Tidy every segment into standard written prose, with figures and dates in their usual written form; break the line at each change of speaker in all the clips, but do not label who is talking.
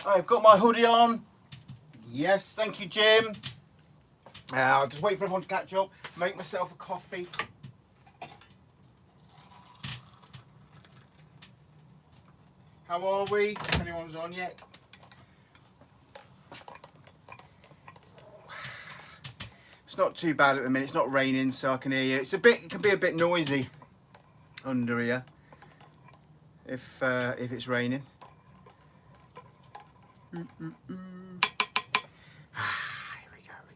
I've got my hoodie on. Yes, thank you, Jim. I'll just wait for everyone to catch up. Make myself a coffee. How are we? If anyone's on yet. It's not too bad at the minute. It's not raining, so I can hear you. It can be a bit noisy under here if it's raining. Here we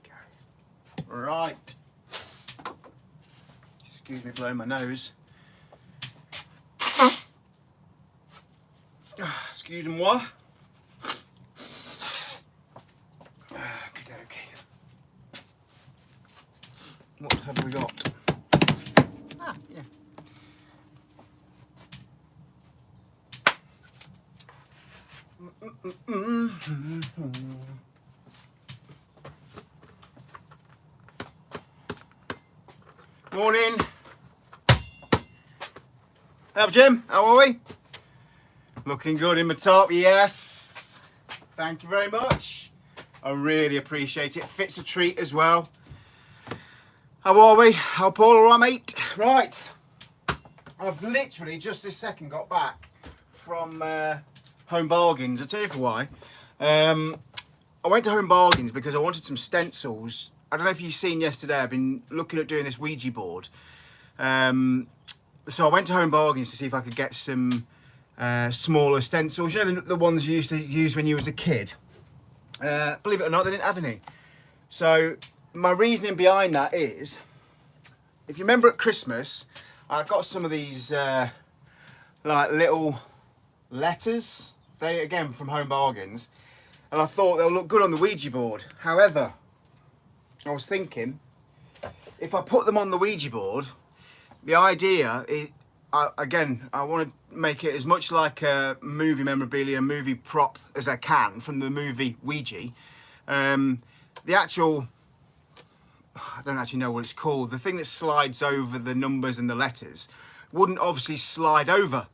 go. Right. Excuse me, blowing my nose. Excuse-moi. Okay. What have we got? Yeah. Morning. Hello, Jim. How are we? Looking good in my top, yes. Thank you very much. I really appreciate it. Fits a treat as well. How are we? How Paul, all right, mate? Right. I've literally just this second got back from Home Bargains. I'll tell you for why. I went to Home Bargains because I wanted some stencils. I don't know if you've seen yesterday, I've been looking at doing this Ouija board. So I went to Home Bargains to see if I could get some smaller stencils. You know, the ones you used to use when you was a kid. Believe it or not, they didn't have any. So my reasoning behind that is, if you remember at Christmas, I got some of these like little letters. They, again, from Home Bargains. And I thought they'll look good on the Ouija board. However, I was thinking, if I put them on the Ouija board, the idea is, again, I want to make it as much like a movie memorabilia, movie prop as I can from the movie Ouija. The actual, I don't actually know what it's called, the thing that slides over the numbers and the letters wouldn't obviously slide over.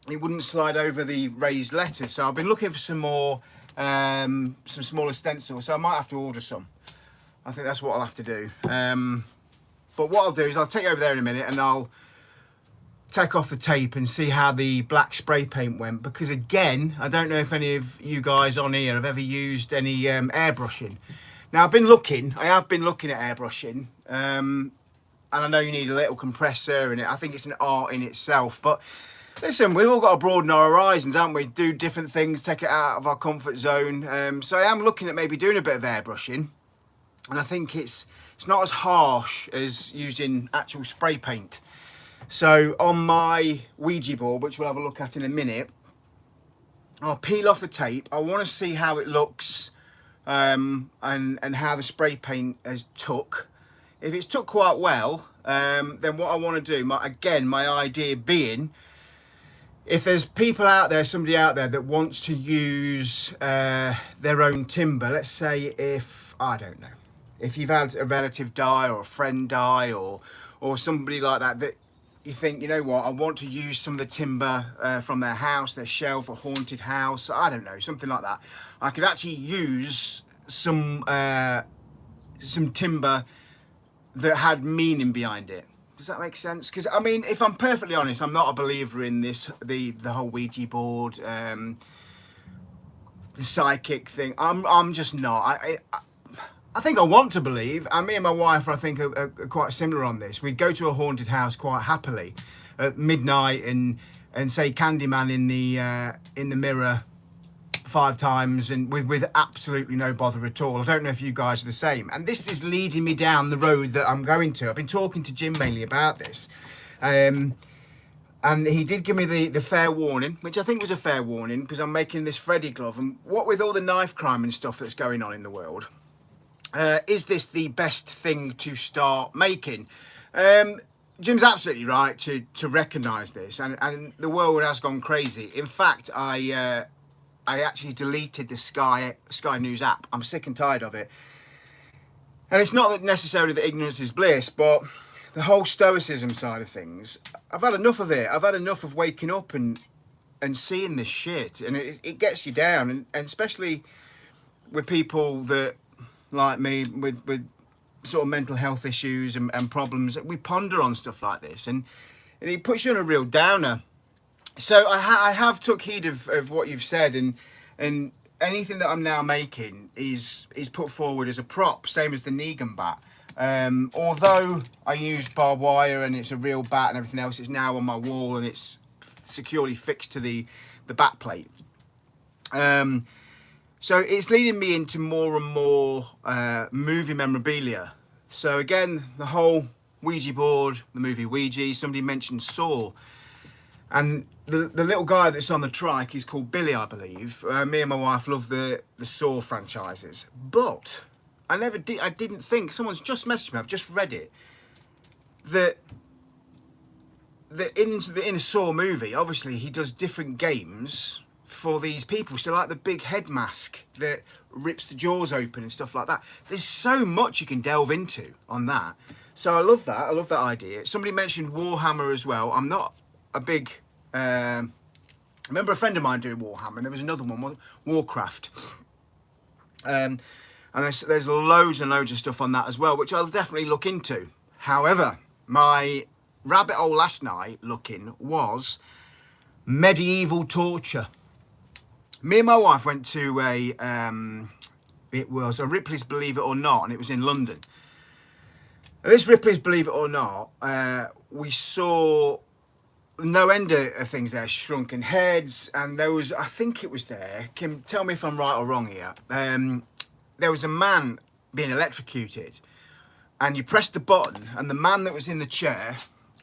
It wouldn't slide over the raised letters. So I've been looking for some more, some smaller stencils. So I might have to order some. I think that's what I'll have to do. But what I'll do is I'll take you over there in a minute and I'll take off the tape and see how the black spray paint went. Because again, I don't know if any of you guys on here have ever used any airbrushing. Now I have been looking at airbrushing. And I know you need a little compressor in it. I think it's an art in itself. But listen, we've all got to broaden our horizons, haven't we? Do different things, take it out of our comfort zone. So I am looking at maybe doing a bit of airbrushing. And I think it's not as harsh as using actual spray paint. So on my Ouija board, which we'll have a look at in a minute, I'll peel off the tape. I want to see how it looks and how the spray paint has took. If it's took quite well, then what I want to do, my idea being, if there's people out there, somebody out there that wants to use their own timber, let's say if, I don't know, if you've had a relative die or a friend die or somebody like that, that you think, you know what, I want to use some of the timber from their house, their shelf, a haunted house, I don't know, something like that. I could actually use some timber that had meaning behind it. Does that make sense? Because I mean, if I'm perfectly honest, I'm not a believer in this, the whole Ouija board, the psychic thing. I'm just not. I think I want to believe, and me and my wife, I think, are quite similar on this. We'd go to a haunted house quite happily at midnight and say Candyman in the mirror 5 times and with absolutely no bother at all. I don't know if you guys are the same. And this is leading me down the road that I'm going to. I've been talking to Jim mainly about this. And he did give me the fair warning, which I think was a fair warning, because I'm making this Freddy glove. And what with all the knife crime and stuff that's going on in the world, is this the best thing to start making? Jim's absolutely right to recognise this, and the world has gone crazy. In fact, I actually deleted the Sky News app. I'm sick and tired of it. And it's not that necessarily that ignorance is bliss, but the whole stoicism side of things, I've had enough of it. I've had enough of waking up and and seeing this shit, and it gets you down, and especially with people that like me with sort of mental health issues and problems, we ponder on stuff like this, and it puts you on a real downer. So I have took heed of what you've said, and anything that I'm now making is put forward as a prop, same as the Negan bat. Although I used barbed wire and it's a real bat and everything else, it's now on my wall and it's securely fixed to the bat plate. So it's leading me into more and more movie memorabilia. So again, the whole Ouija board, the movie Ouija, somebody mentioned Saw. And the little guy that's on the trike is called Billy, I believe. Me and my wife love the Saw franchises. But I didn't think, someone's just messaged me, I've just read it, that in the Saw movie, obviously he does different games for these people. So like the big head mask that rips the jaws open and stuff like that. There's so much you can delve into on that. So I love that. I love that idea. Somebody mentioned Warhammer as well. I'm not a big... I remember a friend of mine doing Warhammer, and there was another one, Warcraft. And there's loads and loads of stuff on that as well, which I'll definitely look into. However, my rabbit hole last night looking was medieval torture. Me and my wife went to it was a Ripley's Believe It or Not, and it was in London. This Ripley's Believe It or Not, we saw no end of things there, shrunken heads, and there was, I think it was there, Kim, tell me if I'm right or wrong here, there was a man being electrocuted, and you pressed the button, and the man that was in the chair,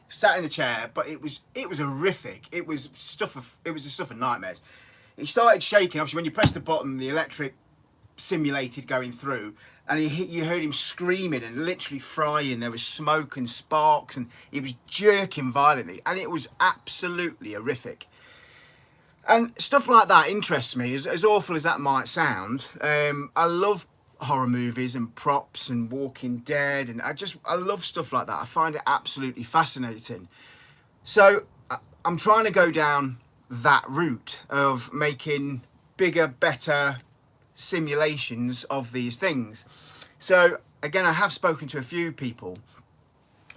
sat in the chair, but it was horrific. It was the stuff of nightmares. He started shaking. Obviously, when you press the button, the electric simulated going through, and you heard him screaming and literally frying. There was smoke and sparks, and he was jerking violently, and it was absolutely horrific. And stuff like that interests me, as awful as that might sound. I love horror movies and props and Walking Dead, and I love stuff like that. I find it absolutely fascinating. So I'm trying to go down that route of making bigger, better simulations of these things. So again, I have spoken to a few people.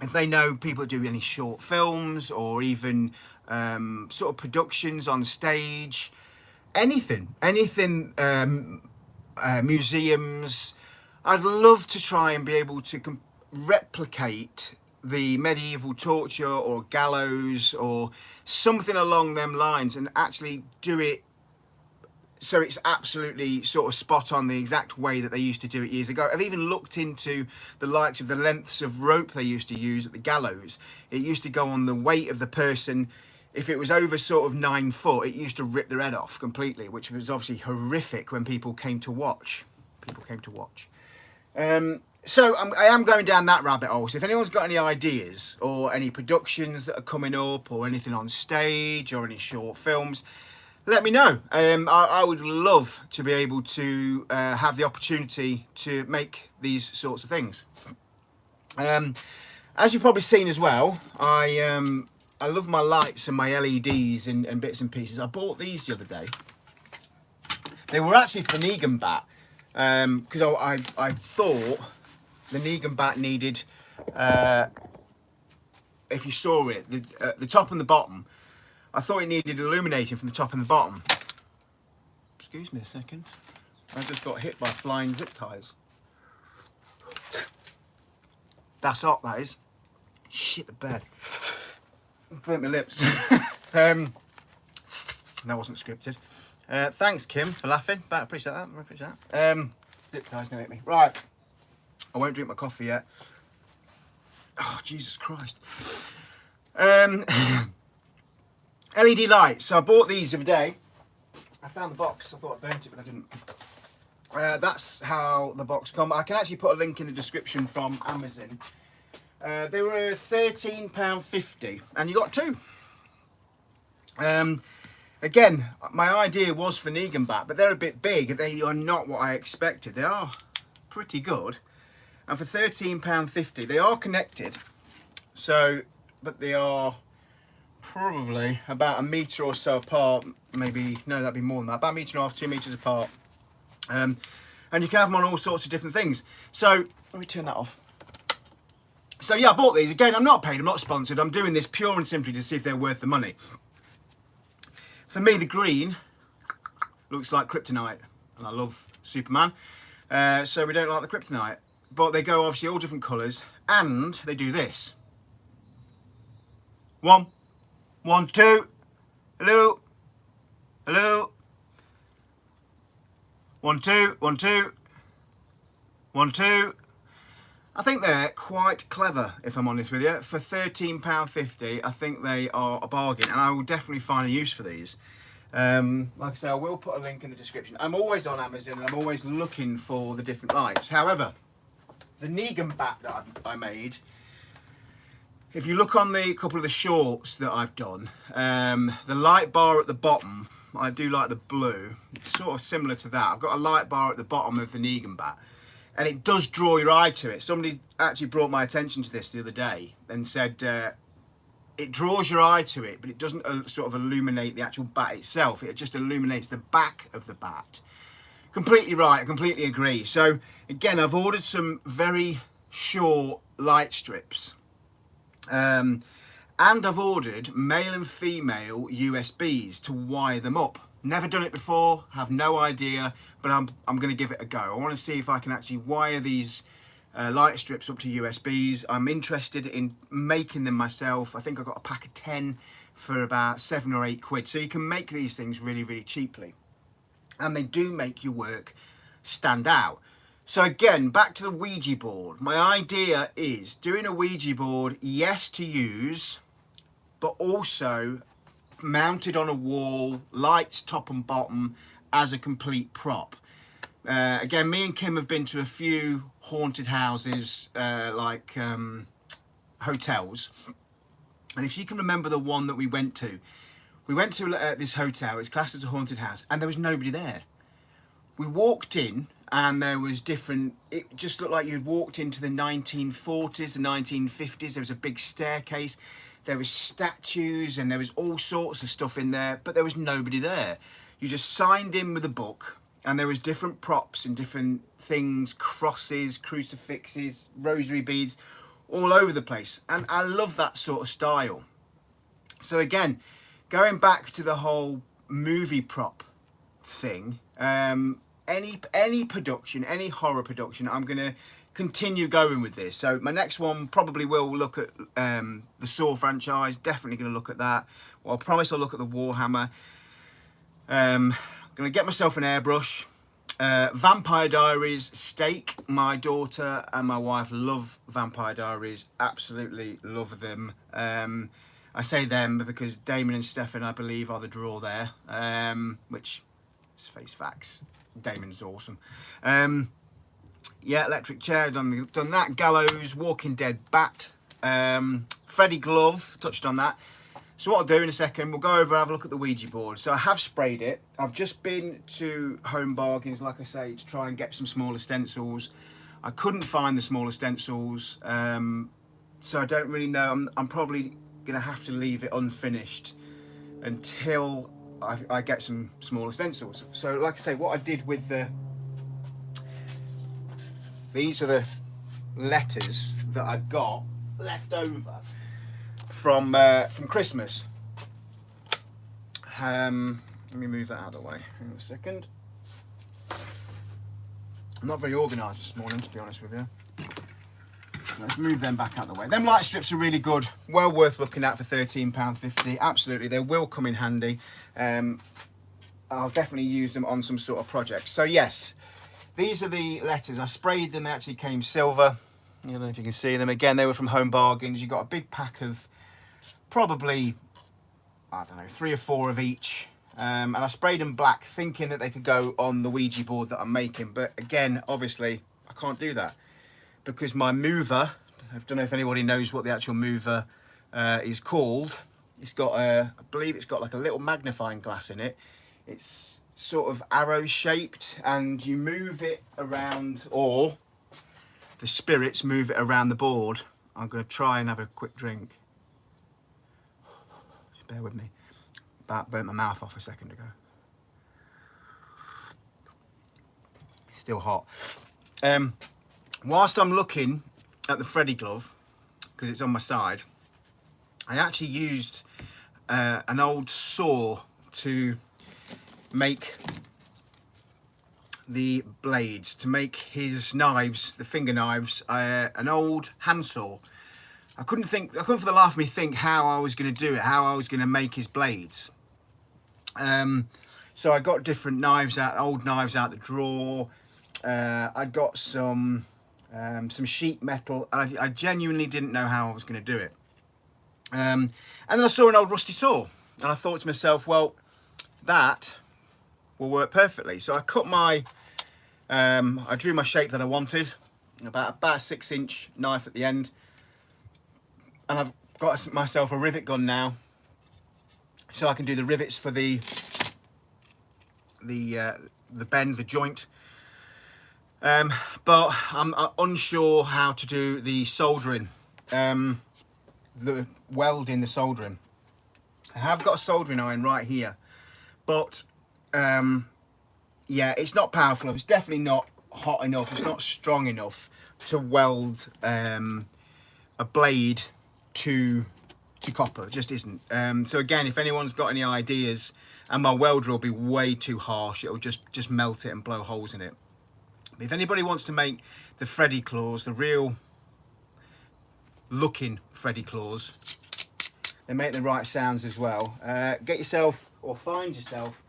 If they know people that do any short films or even sort of productions on stage, anything, museums, I'd love to try and be able to replicate the medieval torture or gallows or something along them lines, and actually do it so it's absolutely sort of spot on the exact way that they used to do it years ago. I've even looked into the likes of the lengths of rope they used to use at the gallows. It used to go on the weight of the person. If it was over sort of 9 foot, it used to rip their head off completely, which was obviously horrific when people came to watch. So I am going down that rabbit hole. So if anyone's got any ideas or any productions that are coming up or anything on stage or any short films, let me know. I would love to be able to have the opportunity to make these sorts of things. As you've probably seen as well, I love my lights and my LEDs and bits and pieces. I bought these the other day. They were actually for the Negan bat, because I thought the Negan bat needed, if you saw it, the top and the bottom, I thought it needed illuminating from the top and the bottom. Excuse me a second. I just got hit by flying zip ties. That's hot, that is. Shit the bed. Burnt my lips. That wasn't scripted. Thanks, Kim, for laughing. I appreciate that. Zip ties nearly hit me. Right. I won't drink my coffee yet. Oh, Jesus Christ. LED lights. So I bought these the other day. I found the box. I thought I burnt it, but I didn't. That's how the box come. I can actually put a link in the description from Amazon. They were £13.50, and you got two. Again, my idea was for Negan bat, but they're a bit big. They are not what I expected. They are pretty good. And for £13.50, they are connected. So, but they are probably about a metre or so apart, maybe, no, that'd be more than that, about a metre and a half, 2 metres apart. And you can have them on all sorts of different things. So, let me turn that off. So yeah, I bought these. Again, I'm not paid, I'm not sponsored. I'm doing this pure and simply to see if they're worth the money. For me, the green looks like kryptonite, and I love Superman. So we don't like the kryptonite. But they go obviously all different colours, and they do this. 1, 1, 2, hello, hello. 1, 2, 1, 2, 1, 2. I think they're quite clever, if I'm honest with you. For £13.50, I think they are a bargain, and I will definitely find a use for these. Like I say, I will put a link in the description. I'm always on Amazon, and I'm always looking for the different lights. However, the Negan bat that I made, if you look on the couple of the shorts that I've done, the light bar at the bottom, I do like the blue. It's sort of similar to that. I've got a light bar at the bottom of the Negan bat, and it does draw your eye to it. Somebody actually brought my attention to this the other day and said it draws your eye to it, but it doesn't sort of illuminate the actual bat itself. It just illuminates the back of the bat. Completely right, I completely agree. So again, I've ordered some very short light strips. And I've ordered male and female USBs to wire them up. Never done it before, have no idea, but I'm going to give it a go. I want to see if I can actually wire these light strips up to USBs. I'm interested in making them myself. I think I got a pack of 10 for about 7 or 8 quid. So you can make these things really, really cheaply. And they do make your work stand out. So again, back to the Ouija board. My idea is doing a Ouija board, yes, to use, but also mounted on a wall, lights top and bottom, as a complete prop. Again, me and Kim have been to a few haunted houses, like hotels. And if you can remember the one that we went to this hotel, it's classed as a haunted house, and there was nobody there. We walked in, and there was different, it just looked like you'd walked into the 1940s, the 1950s. There was a big staircase, there was statues, and there was all sorts of stuff in there, but there was nobody there. You just signed in with a book, and there was different props and different things, crosses, crucifixes, rosary beads, all over the place. And I love that sort of style. So again, going back to the whole movie prop thing, any production, any horror production, I'm going to continue going with this. So my next one probably will look at the Saw franchise. Definitely going to look at that. Well, I promise I'll look at the Warhammer. I'm going to get myself an airbrush. Vampire Diaries, Steak. My daughter and my wife love Vampire Diaries. Absolutely love them. I say them because Damon and Stefan, I believe, are the draw there. Which, let's face facts, Damon's awesome. Yeah, electric chair, done that. Gallows, Walking Dead bat. Freddy Glove, touched on that. So what I'll do in a second, we'll go over and have a look at the Ouija board. So I have sprayed it. I've just been to Home Bargains, like I say, to try and get some smaller stencils. I couldn't find the smaller stencils, so I don't really know. I'm probably going to have to leave it unfinished until I get some smaller stencils. So like I say, what I did with these are the letters that I got left over from Christmas. Let me move that out of the way in a second. I'm not very organised this morning, to be honest with you. So let's move them back out of the way. Them light strips are really good, well worth looking at for £13.50. Absolutely, they will come in handy. I'll definitely use them on some sort of project. So yes, these are the letters. I sprayed them, they actually came silver. I don't know if you can see them. Again, they were from Home Bargains. You got a big pack of probably, I don't know, 3 or 4 of each. And I sprayed them black thinking that they could go on the Ouija board that I'm making. But again, obviously, I can't do that because my mover, I don't know if anybody knows what the actual mover is called. It's got I believe it's got like a little magnifying glass in it. It's sort of arrow shaped, and you move it around, or the spirits move it around the board. I'm going to try and have a quick drink. bear with me. About burnt my mouth off a second ago. It's still hot. Whilst I'm looking at the Freddy glove, because it's on my side, I actually used an old saw to make the blades, to make his knives, the finger knives, an old handsaw. I couldn't for the life of me think how I was going to do it, how I was going to make his blades. So I got different knives out, old knives out the drawer. I got some sheet metal. I genuinely didn't know how I was going to do it. And then I saw an old rusty saw, and I thought to myself, well, that will work perfectly. So I cut my, I drew my shape that I wanted, about a 6-inch knife at the end. And I've got myself a rivet gun now, so I can do the rivets for the bend, the joint. But I'm unsure how to do the soldering, the welding, the soldering. I have got a soldering iron right here, but yeah, it's not powerful enough. It's definitely not hot enough. It's not strong enough to weld a blade to copper. It just isn't. So again, if anyone's got any ideas, and my welder will be way too harsh, it'll just melt it and blow holes in it. But if anybody wants to make the Freddy claws, the real looking Freddy claws, they make the right sounds as well. Get yourself, or find yourself,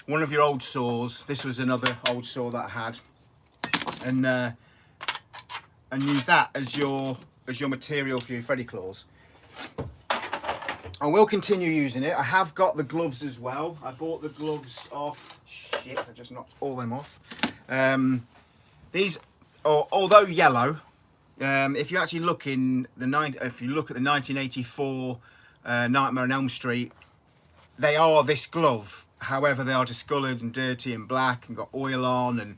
one of your old saws. This was another old saw that I had, and use that as your material for your Freddy claws. I will continue using it. I have got the gloves as well. I bought the gloves off. Shit, I just knocked all them off. These are, although yellow, if you actually look in the if you look at the 1984 Nightmare on Elm Street, they are this glove. However, they are discoloured and dirty and black and got oil on, and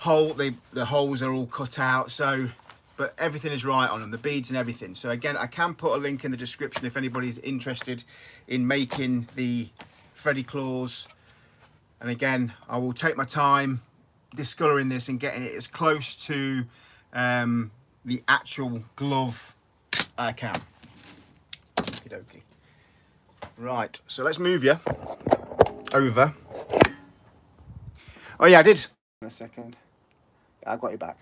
the holes are all cut out. So, but everything is right on them, the beads and everything. So again, I can put a link in the description if anybody's interested in making the Freddy claws. And again, I will take my time discolouring this and getting it as close to the actual glove I can. Okie dokie. Right, so let's move you over. Oh yeah, I did. In a second. I've got you back.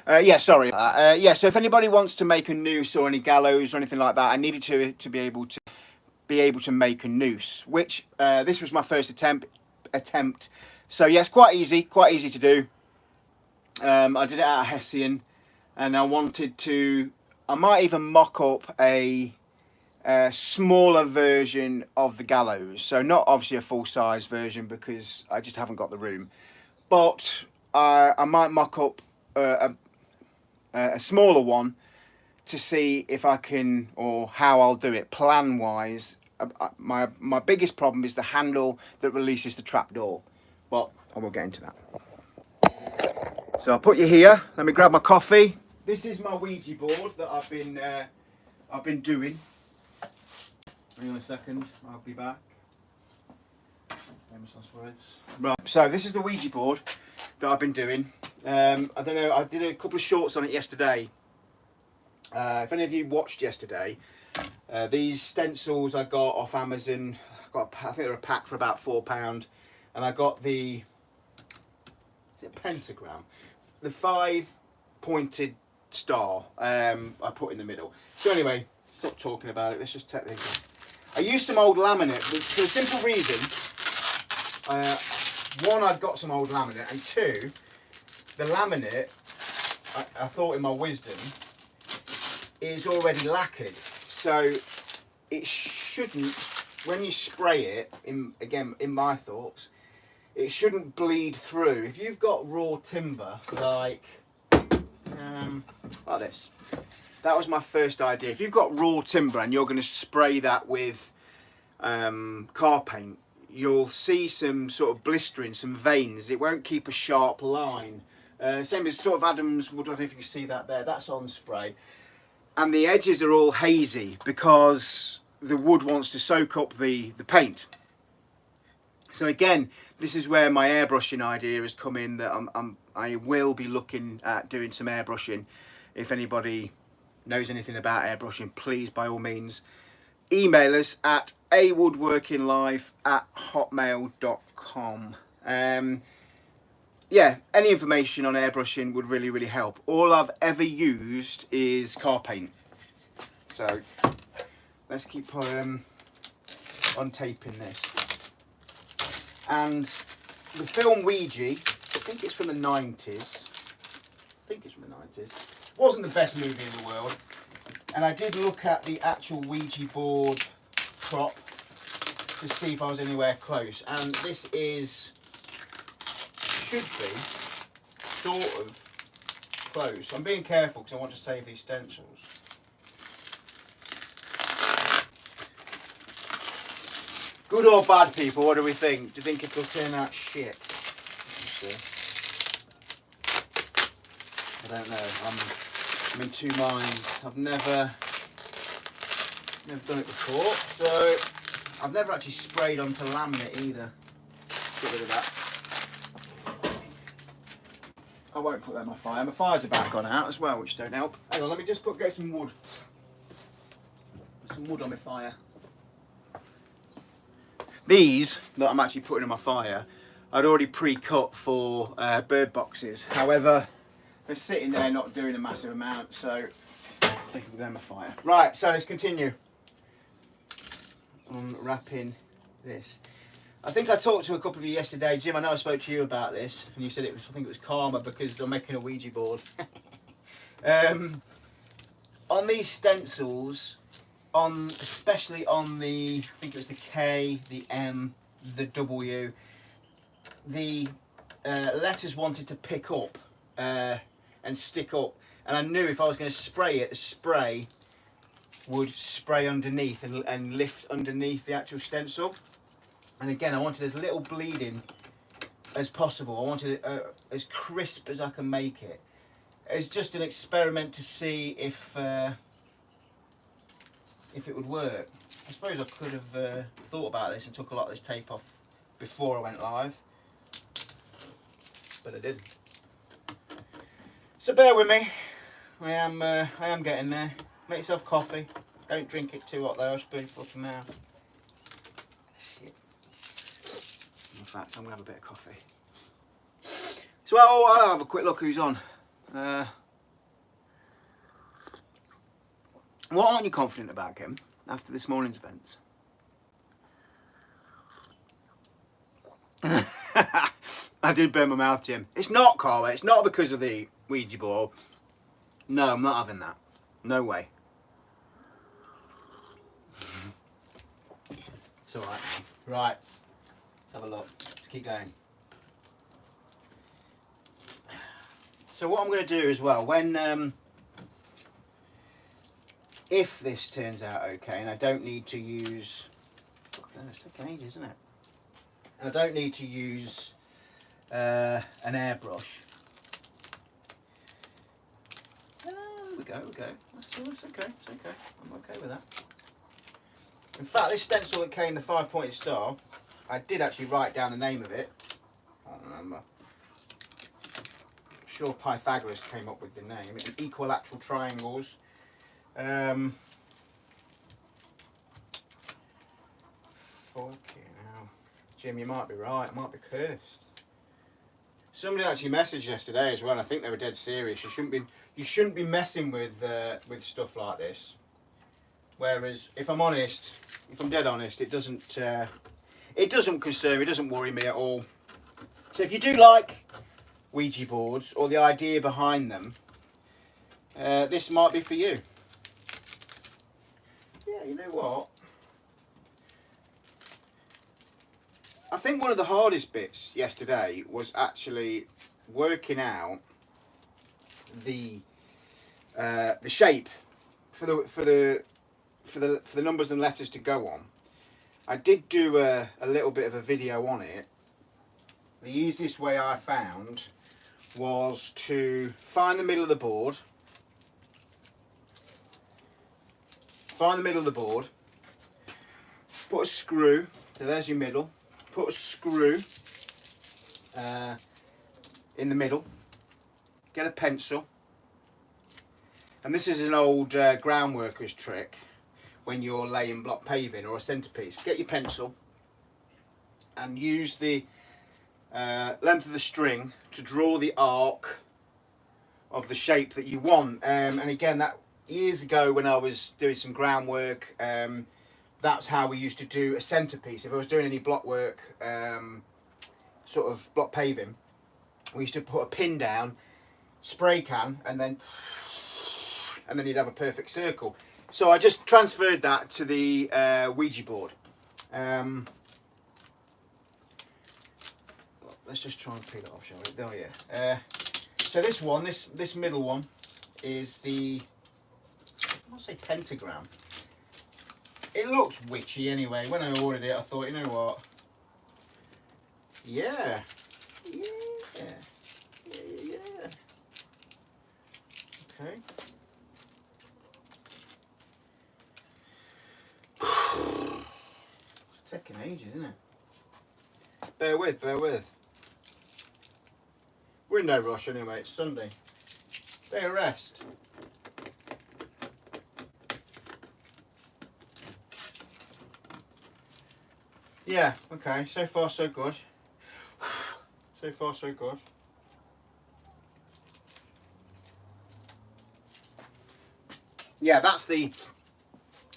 Yeah, sorry. Yeah, so if anybody wants to make a noose or any gallows or anything like that, I needed to be able to make a noose, which this was my first attempt. So yes, quite easy to do. I did it out of Hessian, and I might even mock up a smaller version of the gallows. So not obviously a full-size version because I just haven't got the room, but I might mock up a smaller one to see if I can, or how I'll do it plan-wise. My biggest problem is the handle that releases the trapdoor, but I will get into that. So I'll put you here. Let me grab my coffee. This is my Ouija board that I've been doing. Hang on a second, I'll be back. Famous last words. Right, so this is the Ouija board that I've been doing. I don't know, I did a couple of shorts on it yesterday. If any of you watched yesterday, these stencils I got off Amazon. I think they're a pack for about £4, and I got the, is it a pentagram? The 5-pointed star I put in the middle. So anyway, stop talking about it. Let's just take these. I used some old laminate for the simple reason. One, I'd got some old laminate, and two, the laminate, I thought in my wisdom, is already lacquered, so it shouldn't, when you spray it, again in my thoughts, it shouldn't bleed through. If you've got raw timber like this, that was my first idea. If you've got raw timber and you're going to spray that with car paint, you'll see some sort of blistering, some veins. It won't keep a sharp line. Same as sort of Adam's wood. I don't know if you can see that there. That's on spray. And the edges are all hazy because the wood wants to soak up the paint. So again, this is where my airbrushing idea has come in, that I will be looking at doing some airbrushing. If anybody knows anything about airbrushing, please by all means email us at awoodworkinglive@hotmail.com. Yeah, any information on airbrushing would really help. All I've ever used is car paint. So let's keep untaping this. And the film Ouija, I think it's from the 90s. Wasn't the best movie in the world. And I did look at the actual Ouija board prop to see if I was anywhere close. And this should be sort of close. I'm being careful because I want to save these stencils. Good or bad, people, what do we think? Do you think it'll turn out shit? I don't know. I'm in two minds. I've never done it before, so I've never actually sprayed onto laminate either. Get rid of that. I won't put that in my fire. My fire's about gone out as well, which don't help. Hang on, let me just get some wood. Put some wood on my fire. These that I'm actually putting in my fire, I'd already pre-cut for bird boxes. However, they're sitting there not doing a massive amount, so they can go in my fire. Right, so let's continue. Unwrapping this. I think I talked to a couple of you yesterday. Jim, I know I spoke to you about this, and you said I think it was karma because I'm making a Ouija board. On these stencils, especially on the, I think it was the K, the M, the W, the letters wanted to pick up and stick up, and I knew if I was going to spray it, the spray would spray underneath and lift underneath the actual stencil. And again, I wanted as little bleeding as possible. I wanted it as crisp as I can make it. It's just an experiment to see if it would work. I suppose I could have thought about this and took a lot of this tape off before I went live, but I didn't. So bear with me. I am getting there. Make yourself coffee. Don't drink it too hot though. I'll spoon fucking mouth. Shit. In fact, I'm gonna have a bit of coffee. So I'll have a quick look who's on. What aren't you confident about, Kim, after this morning's events? I did burn my mouth, Jim. It's not, Carla. It's not because of the Ouija board. No, I'm not having that. No way. It's alright. Right. Let's have a look. Let's keep going. So what I'm going to do as well, when if this turns out okay, and I don't need to use, it's taking ages, isn't it? And I don't need to use an airbrush. We go. It's okay. I'm okay with that. In fact, this stencil that came, the 5-pointed star, I did actually write down the name of it. I can't remember. I'm sure Pythagoras came up with the name. It's equilateral triangles. Fucking hell. Jim, you might be right. I might be cursed. Somebody actually messaged yesterday as well, and I think they were dead serious. You shouldn't be messing with stuff like this. Whereas, if I'm honest, if I'm dead honest, it doesn't concern me, it doesn't worry me at all. So if you do like Ouija boards or the idea behind them, this might be for you. Yeah, you know what? I think one of the hardest bits yesterday was actually working out the shape for the numbers and letters to go on. I did do a little bit of a video on it. The easiest way I found was to find the middle of the board. put a screw, so there's your middle, put a screw in the middle, get a pencil, and this is an old ground worker's trick when you're laying block paving or a centrepiece. Get your pencil and use the length of the string to draw the arc of the shape that you want. And again, that years ago when I was doing some groundwork, that's how we used to do a centrepiece. If I was doing any block work, sort of block paving, we used to put a pin down, spray can, and then you'd have a perfect circle. So I just transferred that to the Ouija board. Let's just try and peel it off, shall we? There, yeah. So this one, this middle one, is the, I'll say pentagram. It looks witchy anyway. When I ordered it, I thought, you know what? Yeah. Okay. It's taking ages, isn't it? Bear with. We're in no rush anyway, it's Sunday. Day of rest. Yeah, okay, so far so good. So far so good. Yeah, that's the,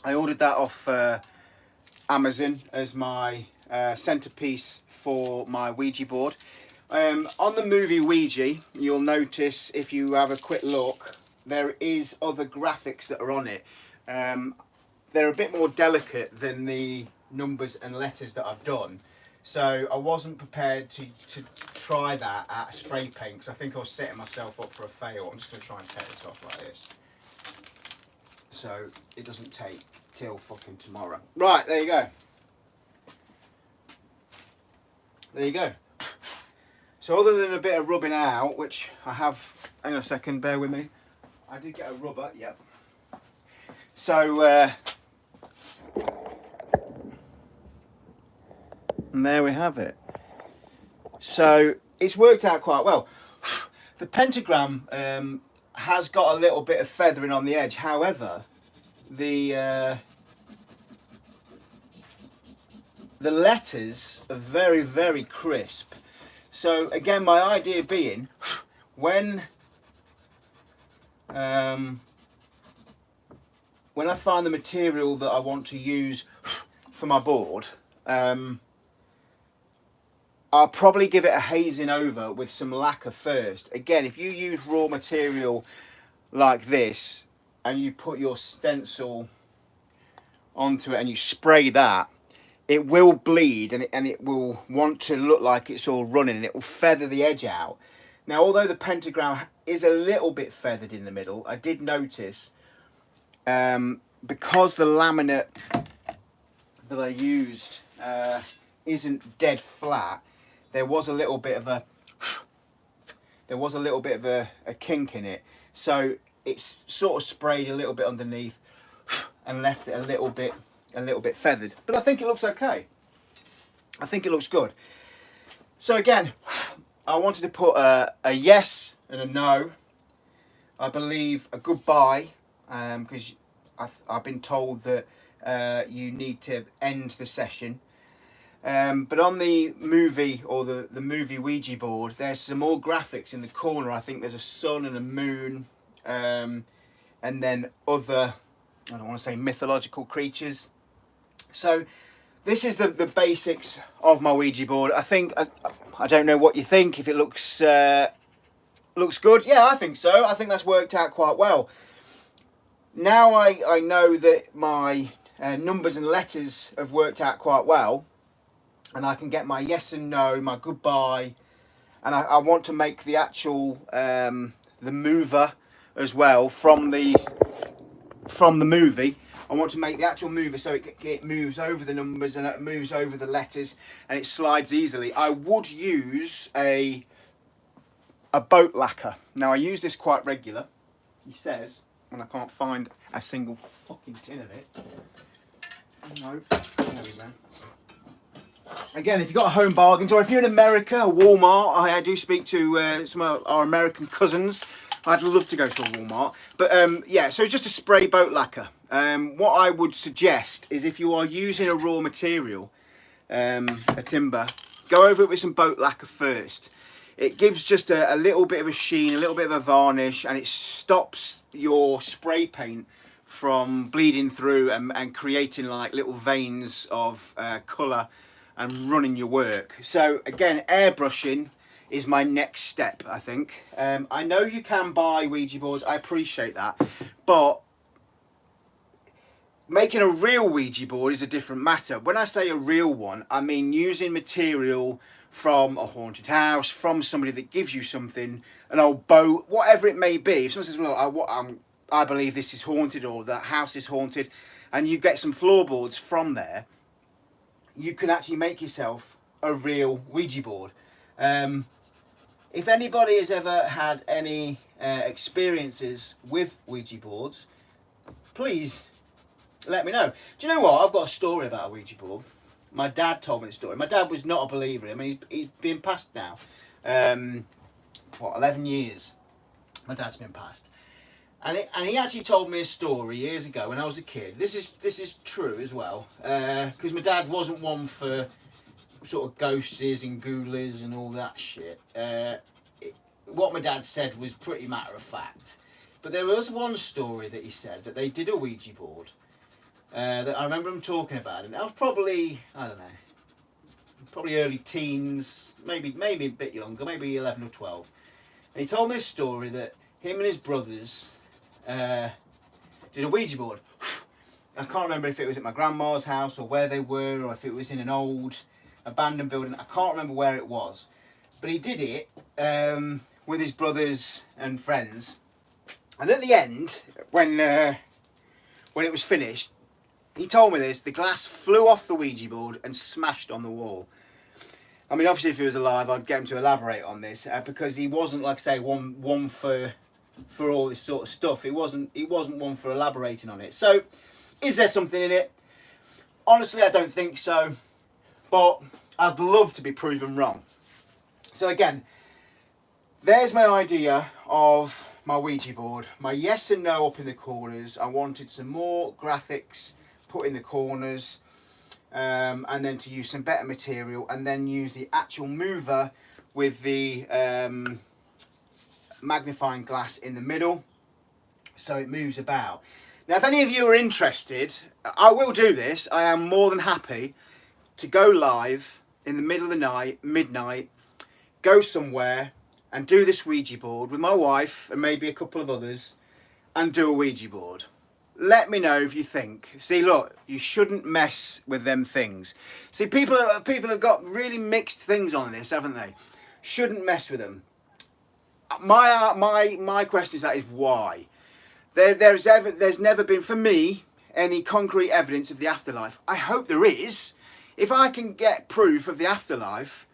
I ordered that off Amazon as my centerpiece for my Ouija board. On the movie Ouija, you'll notice if you have a quick look, there is other graphics that are on it. They're a bit more delicate than the numbers and letters that I've done. So I wasn't prepared to try that at spray paint because I think I was setting myself up for a fail. I'm just going to try and take this off like this, so it doesn't take till fucking tomorrow. Right, there you go. There you go. So other than a bit of rubbing out, which I have, hang on a second, bear with me. I did get a rubber, yep. So, and there we have it. So it's worked out quite well. The pentagram has got a little bit of feathering on the edge. However, the letters are very, very crisp. So again, my idea being, when I find the material that I want to use for my board, I'll probably give it a hazing over with some lacquer first. Again, if you use raw material like this and you put your stencil onto it and you spray that, it will bleed and it will want to look like it's all running and it will feather the edge out. Now, although the pentagram is a little bit feathered in the middle, I did notice because the laminate that I used isn't dead flat, there was a little bit of a kink in it. So it's sort of sprayed a little bit underneath and left it a little bit feathered, but I think it looks okay. I think it looks good. So again, I wanted to put a yes and a no. I believe a goodbye, because I've been told that you need to end the session. But on the movie, or the movie Ouija board, there's some more graphics in the corner. I think there's a sun and a moon, and then other, I don't want to say mythological creatures. So this is the basics of my Ouija board. I think, I don't know what you think, if it looks good. Yeah, I think so. I think that's worked out quite well. Now I know that my numbers and letters have worked out quite well, and I can get my yes and no, my goodbye, and I want to make the actual the mover as well from the movie. I want to make the actual mover so it moves over the numbers and it moves over the letters and it slides easily. I would use a boat lacquer. Now I use this quite regular. He says, and I can't find a single fucking tin of it. No. There we go. Again, if you've got a Home Bargains, or if you're in America, or Walmart, I do speak to some of our American cousins. I'd love to go to a Walmart. But yeah, so just a spray boat lacquer. What I would suggest is if you are using a raw material, a timber, go over it with some boat lacquer first. It gives just a little bit of a sheen, a little bit of a varnish, and it stops your spray paint from bleeding through and creating like little veins of colour and running your work. So again, airbrushing is my next step, I think. I know you can buy Ouija boards, I appreciate that, but making a real Ouija board is a different matter. When I say a real one, I mean using material from a haunted house, from somebody that gives you something, an old boat, whatever it may be. If someone says, well, I believe this is haunted, or that house is haunted, and you get some floorboards from there, you can actually make yourself a real Ouija board. If anybody has ever had any experiences with Ouija boards, please let me know. Do you know what? I've got a story about a Ouija board. My dad told me the story. My dad was not a believer. I mean, he's been passed now. 11 years my dad's been passed. And he actually told me a story years ago when I was a kid. This is true as well. Because my dad wasn't one for sort of ghosties and ghoulies and all that shit. What my dad said was pretty matter of fact. But there was one story that he said that they did a Ouija board. That I remember him talking about, and that was probably, I don't know, probably early teens, maybe a bit younger, maybe 11 or 12. And he told me a story that him and his brothers did a Ouija board. I can't remember if it was at my grandma's house or where they were, or if it was in an old abandoned building. I can't remember where it was, but he did it with his brothers and friends. And at the end, when it was finished, he told me this, the glass flew off the Ouija board and smashed on the wall. I mean, obviously if he was alive, I'd get him to elaborate on this, because he wasn't, like I say, one for all this sort of stuff. He wasn't one for elaborating on it. So, is there something in it? Honestly, I don't think so, but I'd love to be proven wrong. So again, there's my idea of my Ouija board. My yes and no up in the corners. I wanted some more graphics put in the corners, and then to use some better material, and then use the actual mover with the magnifying glass in the middle so it moves about. Now if any of you are interested, I will do this. I am more than happy to go live in the middle of the night, midnight, go somewhere and do this Ouija board with my wife and maybe a couple of others, and do a Ouija board. Let me know if you think. See, look, you shouldn't mess with them things. See, people have got really mixed things on this, haven't they? Shouldn't mess with them. My question is why? There's never been, for me, any concrete evidence of the afterlife. I hope there is. If I can get proof of the afterlife,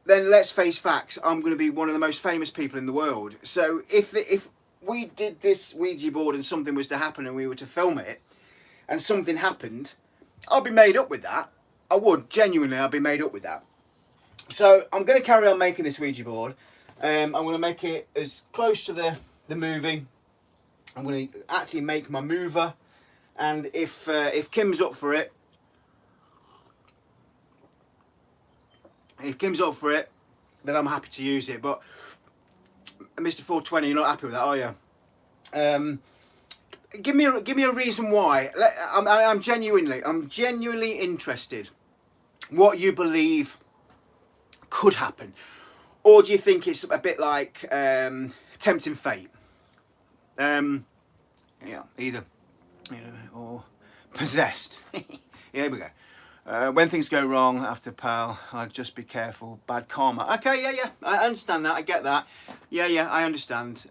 then let's face facts, I'm going to be one of the most famous people in the world. So if we did this Ouija board and something was to happen and we were to film it, and something happened, I'll be made up with that. I would, genuinely, I'll be made up with that. So I'm going to carry on making this Ouija board. I'm going to make it as close to the movie. I'm going to actually make my mover, and if Kim's up for it, then I'm happy to use it. But Mr. 420, you're not happy with that, are you? Give me a reason why. I'm genuinely interested what you believe could happen, or do you think it's a bit like tempting fate? Yeah, either, or possessed. Yeah, here we go. When things go wrong after pal, I'd just be careful. Bad karma. Okay, yeah, I understand that. I get that. Yeah, I understand.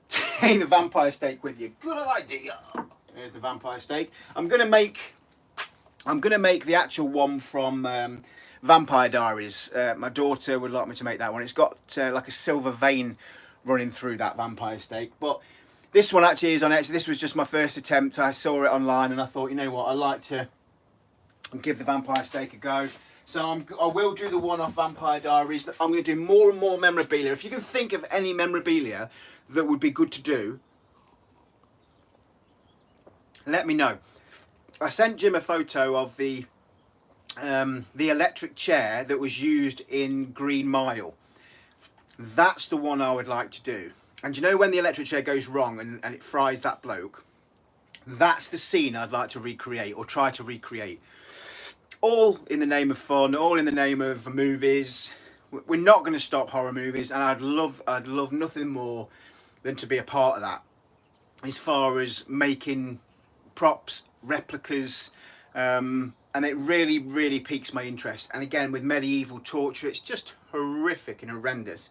Take the vampire steak with you. Good idea. There's the vampire steak. I'm gonna make the actual one from Vampire Diaries. My daughter would like me to make that one. It's got like a silver vein running through that vampire steak. But This one actually is on Etsy. This was just my first attempt. I saw it online and I thought, you know what, I'd like to give the Vampire Steak a go. So I will do the one-off Vampire Diaries. I'm going to do more and more memorabilia. If you can think of any memorabilia that would be good to do, let me know. I sent Jim a photo of the electric chair that was used in Green Mile. That's the one I would like to do. And you know when the electric chair goes wrong and it fries that bloke? That's the scene I'd like to recreate, or try to recreate. All in the name of fun, all in the name of movies. We're not going to stop horror movies, and I'd love nothing more than to be a part of that. As far as making props, replicas, and it really, really piques my interest. And again, with medieval torture, it's just horrific and horrendous.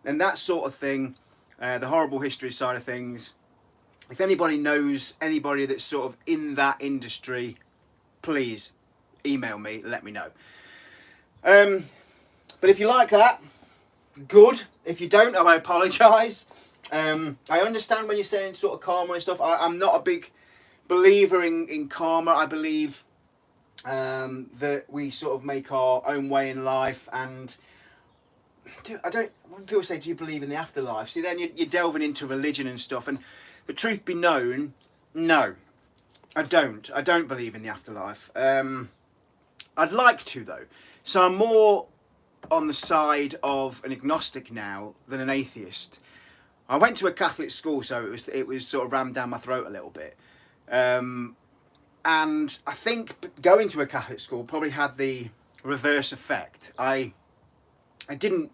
And that sort of thing, the horrible history side of things, if anybody knows anybody that's sort of in that industry, please email me, let me know. But if you like that, good. If you don't, I apologise. I understand when you're saying sort of karma and stuff. I'm not a big believer in karma. I believe that we sort of make our own way in life, and when people say, do you believe in the afterlife? See, then you're delving into religion and stuff, and the truth be known, no, I don't believe in the afterlife. I'd like to, though. So I'm more on the side of an agnostic now than an atheist. I went to a Catholic school, so it was sort of rammed down my throat a little bit. And I think going to a Catholic school probably had the reverse effect. I didn't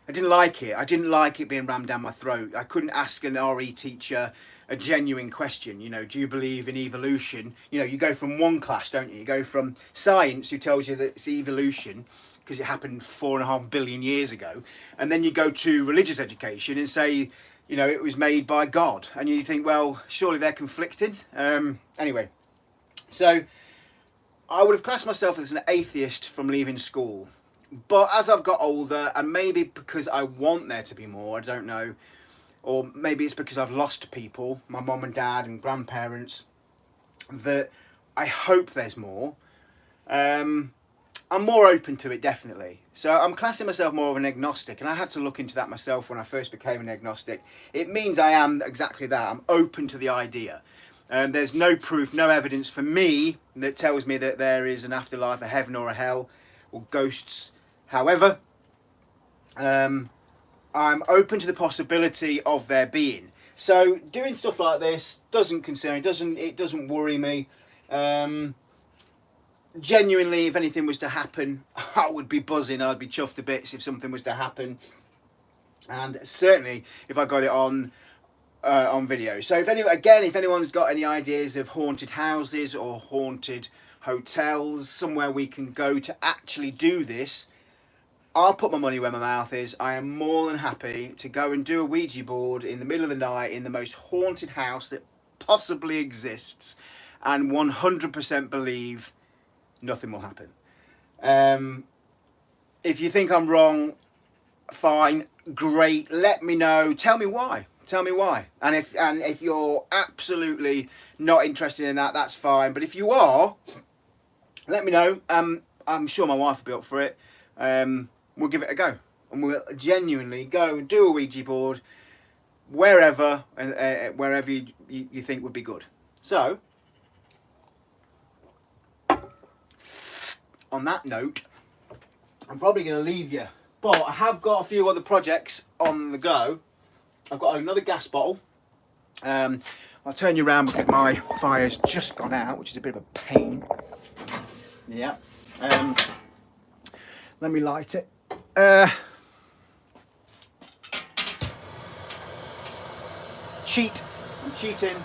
like it. I didn't like it being rammed down my throat. I couldn't ask an RE teacher a genuine question. You know, do you believe in evolution? You know, you go from one class, don't you? You go from science, who tells you that it's evolution because it happened 4.5 billion years ago, and then you go to religious education and say, you know, it was made by God, and you think, well, surely they're conflicting. Anyway, so I would have classed myself as an atheist from leaving school, but as I've got older, and maybe because I want there to be more, I don't know, or maybe it's because I've lost people, my mum and dad and grandparents, that I hope there's more. I'm more open to it, definitely. So I'm classing myself more of an agnostic, and I had to look into that myself when I first became an agnostic. It means I am exactly that. I'm open to the idea. There's no proof, no evidence for me that tells me that there is an afterlife, a heaven or a hell, or ghosts. However, I'm open to the possibility of there being. So doing stuff like this doesn't concern, it doesn't worry me. Genuinely, if anything was to happen, I would be buzzing. I'd be chuffed to bits if something was to happen, and certainly if I got it on video. So if anyone's got any ideas of haunted houses or haunted hotels, somewhere we can go to actually do this, I'll put my money where my mouth is. I am more than happy to go and do a Ouija board in the middle of the night in the most haunted house that possibly exists, and 100% believe nothing will happen. If you think I'm wrong, fine, great, let me know, tell me why. And if you're absolutely not interested in that, that's fine. But if you are, let me know. I'm sure my wife will be up for it. We'll give it a go, and we'll genuinely go and do a Ouija board wherever wherever you think would be good. So on that note, I'm probably going to leave you, but I have got a few other projects on the go. I've got another gas bottle. I'll turn you around because my fire's just gone out, which is a bit of a pain. Yeah. Let me light it. I'm cheating,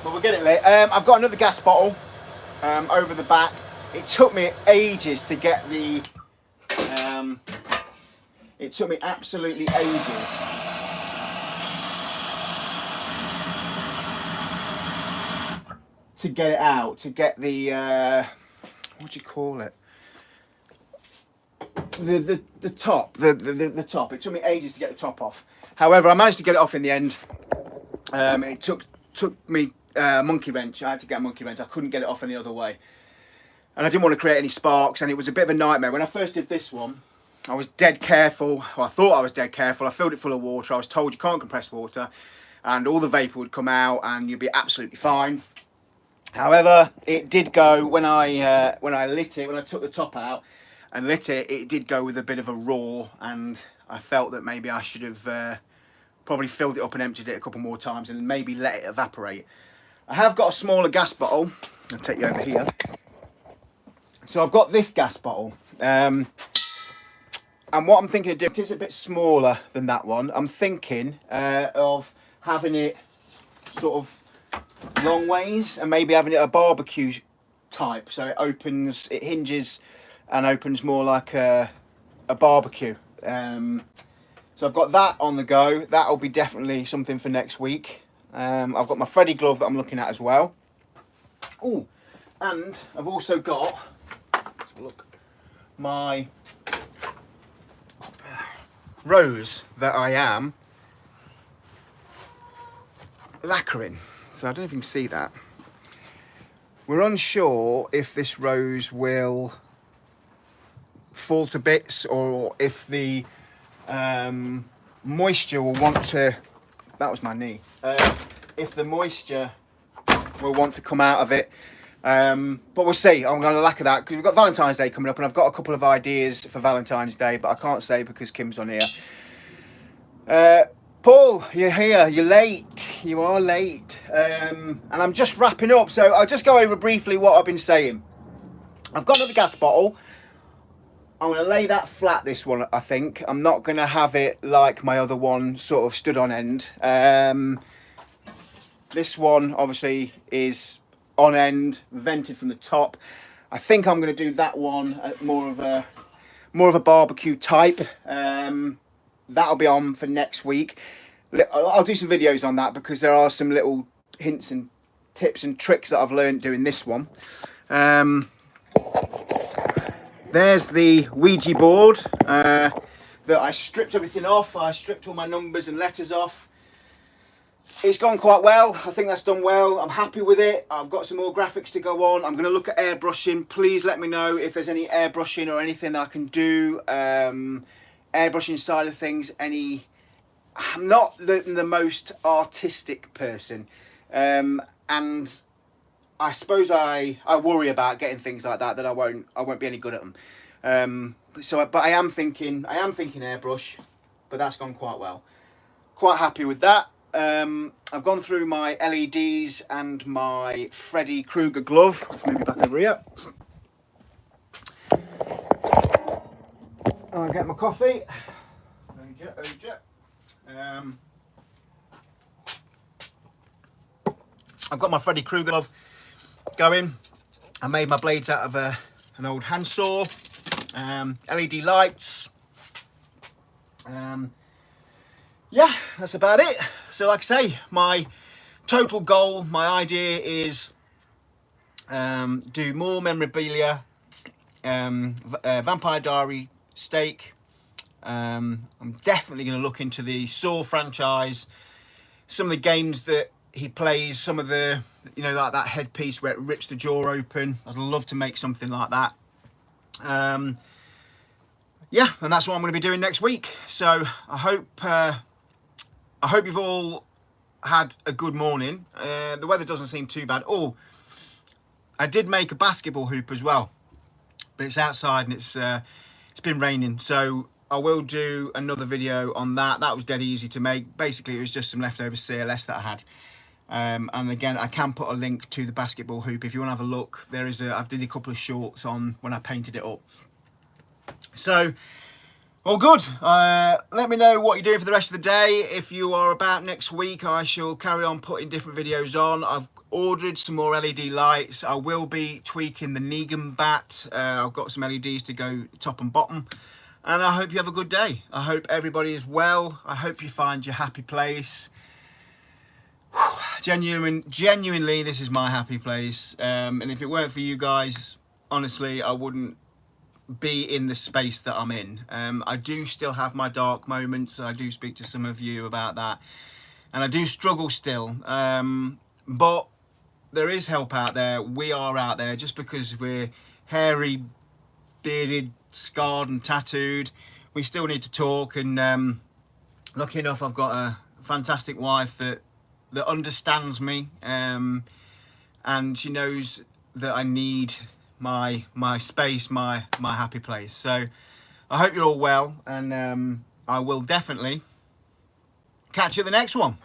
but we'll get it later. I've got another gas bottle over the back. It took me ages to get the. It took me absolutely ages. To get it out, to get the what do you call it? The top, the top. It took me ages to get the top off. However, I managed to get it off in the end. It took me a monkey wrench. I had to get a monkey wrench. I couldn't get it off any other way. And I didn't want to create any sparks, and it was a bit of a nightmare. When I first did this one, I was dead careful. Well, I thought I was dead careful. I filled it full of water. I was told you can't compress water, and all the vapour would come out, and you'd be absolutely fine. However, it did go when I lit it. When I took the top out and lit it, it did go with a bit of a roar, and I felt that maybe I should have probably filled it up and emptied it a couple more times, and maybe let it evaporate. I have got a smaller gas bottle. I'll take you over here. So I've got this gas bottle, and what I'm thinking of doing, it's a bit smaller than that one. I'm thinking of having it sort of long ways, and maybe having it a barbecue type, so it hinges and opens more like a barbecue. So I've got that on the go. That'll be definitely something for next week. I've got my Freddy glove that I'm looking at as well. Oh, and I've also got, let's have a look, my rose that I am lacquering. So I don't know if you can see that. We're unsure if this rose will fall to bits, or if the moisture will want to, that was my knee, if the moisture will want to come out of it. But we'll see. I'm going to lacquer that because we've got Valentine's Day coming up, and I've got a couple of ideas for Valentine's Day, but I can't say because Kim's on here. Paul, you're here. You're late. You are late. And I'm just wrapping up, so I'll just go over briefly what I've been saying. I've got another gas bottle. I'm going to lay that flat, this one, I think. I'm not going to have it like my other one, sort of stood on end. This one, obviously, is on end, vented from the top. I think I'm going to do that one at more of a barbecue type. That'll be on for next week. I'll do some videos on that because there are some little hints and tips and tricks that I've learned doing this one. There's the Ouija board that I stripped everything off. I stripped all my numbers and letters off. It's gone quite well. I think that's done well. I'm happy with it. I've got some more graphics to go on. I'm going to look at airbrushing. Please let me know if there's any airbrushing or anything that I can do. Airbrushing side of things. I'm not the most artistic person, and I suppose I worry about getting things like that I won't be any good at them. But I am thinking airbrush, but that's gone quite well. Quite happy with that. I've gone through my LEDs and my Freddy Krueger glove. Let's move it back over here. I'll get my coffee. I've got my Freddy Krueger glove going. I made my blades out of an old handsaw. LED lights. Yeah, that's about it. So like I say, my total goal, my idea is do more memorabilia, Vampire Diary steak. I'm definitely going to look into the Saw franchise, some of the games that he plays, some of the, like that headpiece where it rips the jaw open. I'd love to make something like that. Yeah, and that's what I'm going to be doing next week. So I hope you've all had a good morning. The weather doesn't seem too bad. Oh, I did make a basketball hoop as well, but it's outside and it's been raining. So I will do another video on that. That was dead easy to make. Basically, it was just some leftover CLS that I had. And again, I can put a link to the basketball hoop if you want to have a look. I did a couple of shorts on when I painted it up. So, all good. Let me know what you're doing for the rest of the day. If you are about next week, I shall carry on putting different videos on. I've ordered some more LED lights. I will be tweaking the Negan bat. I've got some LEDs to go top and bottom. And I hope you have a good day. I hope everybody is well. I hope you find your happy place. Genuinely, this is my happy place. And if it weren't for you guys, honestly, I wouldn't be in the space that I'm in. I do still have my dark moments. I do speak to some of you about that. and I do struggle still. But there is help out there. We are out there. Just because we're hairy, bearded, scarred and tattooed, we still need to talk. And lucky enough, I've got a fantastic wife that understands me, and she knows that I need my space, my happy place. So I hope you're all well, and I will definitely catch you at the next one.